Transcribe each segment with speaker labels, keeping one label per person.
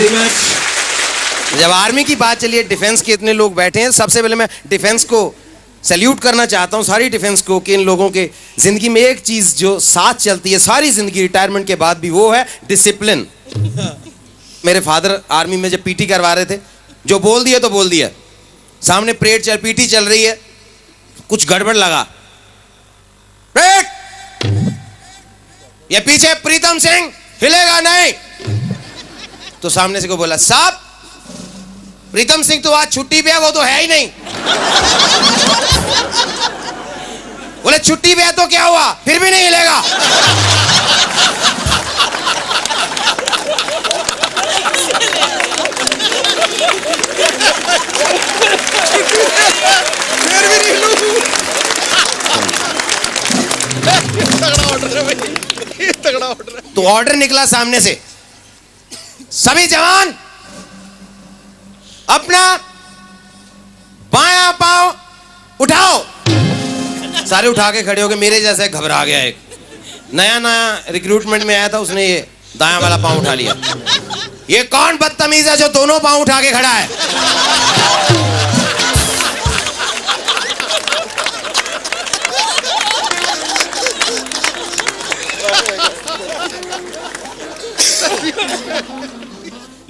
Speaker 1: जब आर्मी की बात चली है, डिफेंस के इतने लोग बैठे हैं, सबसे पहले मैं डिफेंस को सैल्यूट करना चाहता हूं, सारी डिफेंस को, कि इन लोगों के जिंदगी में एक चीज जो साथ चलती है सारी जिंदगी रिटायरमेंट के बाद भी, वो है डिसिप्लिन। मेरे फादर आर्मी में जब पीटी करवा रहे थे, जो बोल दिया तो बोल दिया। सामने परेड पीटी चल रही है, कुछ गड़बड़ लगा, ये पीछे प्रीतम सिंह हिलेगा नहीं, तो सामने से को बोला, साहब प्रीतम सिंह तो आज छुट्टी पे है, वो तो है ही नहीं। बोले छुट्टी पे है तो क्या हुआ, फिर भी नहीं हिलेगा।
Speaker 2: फिर भी नहीं हिलूं। तगड़ा ऑर्डर है भाई, ये तगड़ा ऑर्डर है।
Speaker 1: तो ऑर्डर निकला सामने से, सभी जवान अपना बायां पांव उठाओ। सारे उठा के खड़े हो गए। मेरे जैसे घबरा गया, एक नया रिक्रूटमेंट में आया था, उसने ये दायां वाला पांव उठा लिया। ये कौन बदतमीज है जो दोनों पांव उठा के खड़ा है?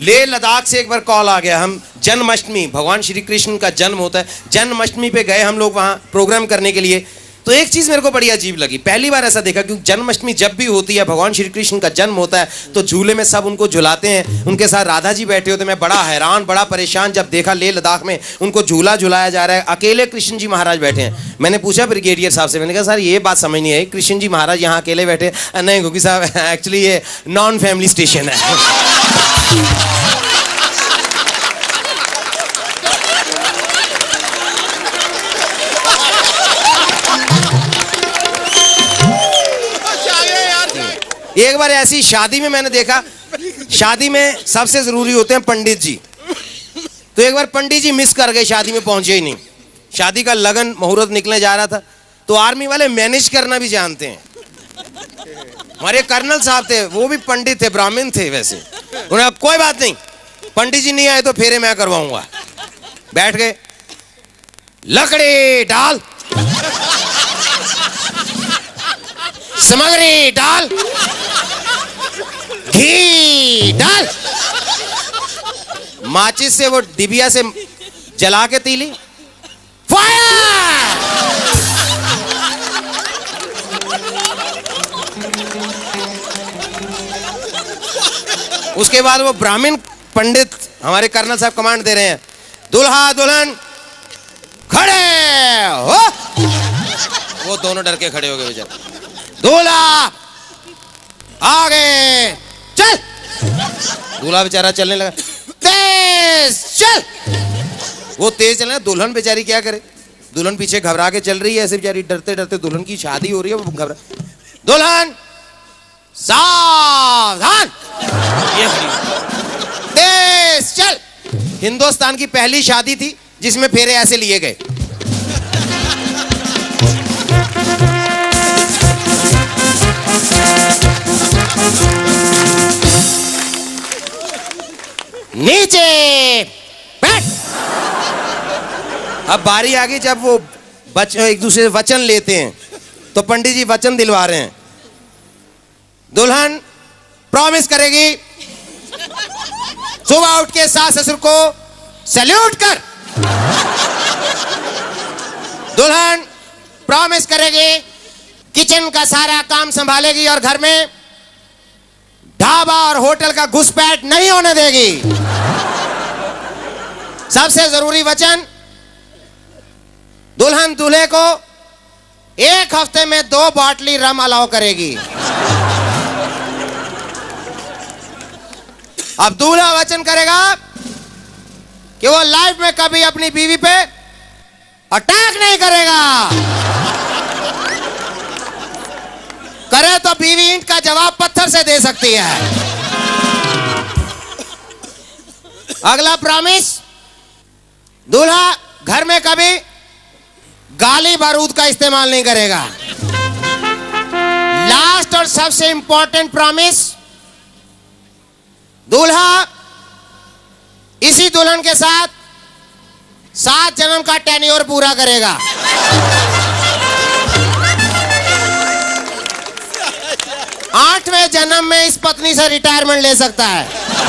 Speaker 1: लेह लद्दाख से एक बार कॉल आ गया। हम जन्माष्टमी, भगवान श्री कृष्ण का जन्म होता है, जन्माष्टमी पे गए हम लोग वहाँ प्रोग्राम करने के लिए। तो एक चीज़ मेरे को बड़ी अजीब लगी, पहली बार ऐसा देखा, क्योंकि जन्माष्टमी जब भी होती है, भगवान श्री कृष्ण का जन्म होता है, तो झूले में सब उनको झुलाते हैं। उनके साथ राधा जी बैठे होते। मैं बड़ा हैरान, बड़ा परेशान जब देखा लेह लद्दाख में उनको झूला झुलाया जा रहा है, अकेले कृष्ण जी महाराज बैठे हैं। मैंने पूछा ब्रिगेडियर साहब से, मैंने कहा सर ये बात समझ नहीं आई, कृष्ण जी महाराज यहाँ अकेले बैठे? नहीं क्योंकि साहब एक्चुअली ये नॉन फैमिली स्टेशन है। एक बार ऐसी शादी में मैंने देखा, शादी में सबसे जरूरी होते हैं पंडित जी। तो एक बार पंडित जी मिस कर गए, शादी में पहुंचे ही नहीं। शादी का लगन मुहूर्त निकलने जा रहा था, तो आर्मी वाले मैनेज करना भी जानते हैं। हमारे कर्नल साहब थे, वो भी पंडित थे, ब्राह्मण थे वैसे। उन्हें कोई बात नहीं, पंडित जी नहीं आए तो फेरे मैं करवाऊंगा। बैठ गए, लकड़ी डाल, सामग्री डाल, घी डाल, माचिस से वो डिबिया से जला के तीली, फायर। उसके बाद वो ब्राह्मण पंडित, हमारे कर्नल साहब कमांड दे रहे हैं, दुल्हा दुल्हन खड़े हो। वो दोनों डर के खड़े हो गए बेचारे। दूल्हा आगे चल। दूल्हा बेचारा चलने लगा, तेज चल। वो तेज चलना, दुल्हन बेचारी क्या करे, दुल्हन पीछे घबरा के चल रही है, ऐसे बेचारी डरते डरते, दुल्हन की शादी हो रही है, वो घबरा। दुल्हन सावधान, तेज चल। हिंदुस्तान की पहली शादी थी जिसमें फेरे ऐसे लिए गए। नीचे बैठ। अब बारी आ गई जब वो एक दूसरे से वचन लेते हैं, तो पंडित जी वचन दिलवा रहे हैं। दुल्हन प्रॉमिस करेगी, सुबह उठ के सास ससुर को सैल्यूट कर। दुल्हन प्रॉमिस करेगी, किचन का सारा काम संभालेगी और घर में ढाबा और होटल का घुसपैठ नहीं होने देगी। सबसे जरूरी वचन, दुल्हन दूल्हे को एक हफ्ते में 2 बॉटली रम अलाउ करेगी। अब दूल्हा वचन करेगा कि वो लाइफ में कभी अपनी बीवी पे अटैक नहीं करेगा। करे तो बीवी ईंट का जवाब पत्थर से दे सकती है। अगला प्रॉमिस, दूल्हा घर में कभी गाली बारूद का इस्तेमाल नहीं करेगा। लास्ट और सबसे इंपॉर्टेंट प्रॉमिस, दूल्हा इसी दुल्हन के साथ 7 जन्म का टेन्योर पूरा करेगा। 8वें जन्म में इस पत्नी से रिटायरमेंट ले सकता है।